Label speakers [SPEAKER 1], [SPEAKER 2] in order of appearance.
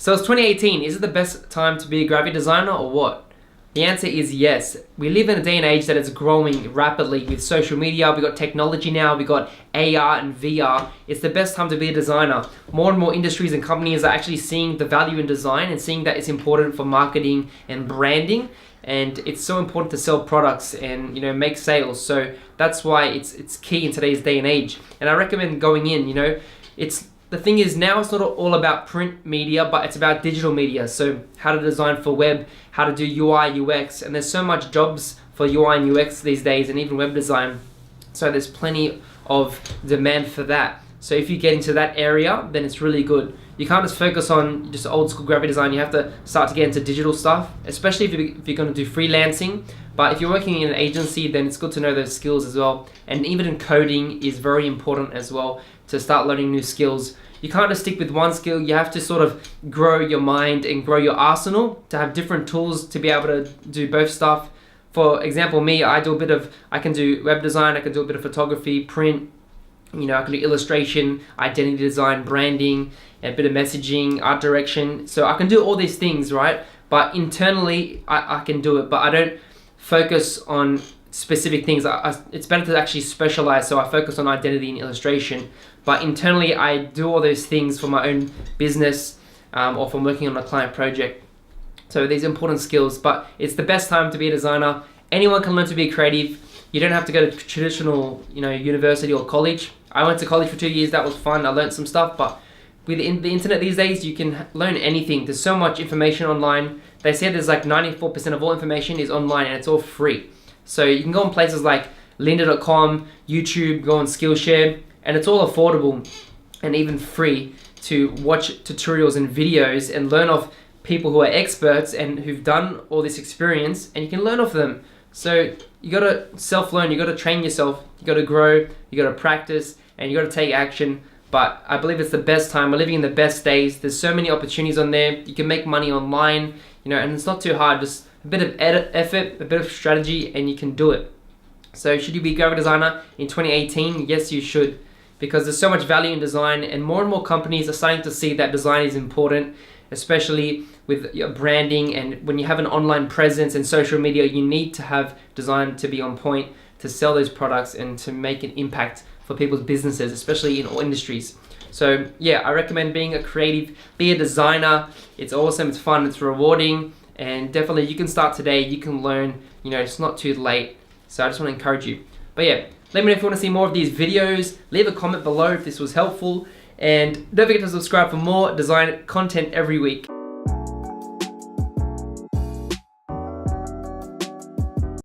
[SPEAKER 1] So it's 2018, is it the best time to be a graphic designer or what? The answer is yes. We live in a day and age that is growing rapidly with social media. We've got technology now, we've got AR and VR. It's the best time to be a designer. More and more industries and companies are actually seeing the value in design and seeing that it's important for marketing and branding. And it's so important to sell products and make sales. So that's why it's key in today's day and age. And I recommend going in, the thing is now it's not all about print media, but it's about digital media. So how to design for web, how to do UI, UX, and there's so much jobs for UI and UX these days and even web design. So there's plenty of demand for that. So if you get into that area, then it's really good. You can't just focus on just old school graphic design. You have to start to get into digital stuff, especially if you're going to do freelancing. But if you're working in an agency, then it's good to know those skills as well. And even in coding is very important as well to start learning new skills. You can't just stick with one skill. You have to sort of grow your mind and grow your arsenal to have different tools to be able to do both stuff. For example, me, I can do web design, I can do a bit of photography, print, I can do illustration, identity design, branding, a bit of messaging, art direction. So I can do all these things, right? But internally, I can do it, but I don't focus on specific things. It's better to actually specialize, so I focus on identity and illustration. But internally, I do all those things for my own business or from working on a client project. So these important skills, but it's the best time to be a designer. Anyone can learn to be creative. You don't have to go to traditional, university or college. I went to college for 2 years. That was fun. I learned some stuff, but with the internet these days, you can learn anything. There's so much information online. They say there's like 94% of all information is online and it's all free. So you can go on places like lynda.com, YouTube, go on Skillshare, and it's all affordable and even free to watch tutorials and videos and learn off people who are experts and who've done all this experience, and you can learn off them. So you gotta self-learn, you gotta train yourself, you gotta grow, you gotta practice, and you gotta take action. But I believe it's the best time. We're living in the best days. There's so many opportunities on there. You can make money online, and it's not too hard. Just a bit of effort, a bit of strategy, and you can do it. So should you be a graphic designer in 2018? Yes, you should, because there's so much value in design, and more companies are starting to see that design is important, especially with your branding. And when you have an online presence and social media, you need to have design to be on point to sell those products and to make an impact for people's businesses, especially in all industries. So yeah, I recommend being a creative, be a designer. It's awesome, it's fun, it's rewarding, and definitely you can start today, you can learn, it's not too late. So I just want to encourage you. But yeah, let me know if you want to see more of these videos. Leave a comment below if this was helpful, and don't forget to subscribe for more design content every week.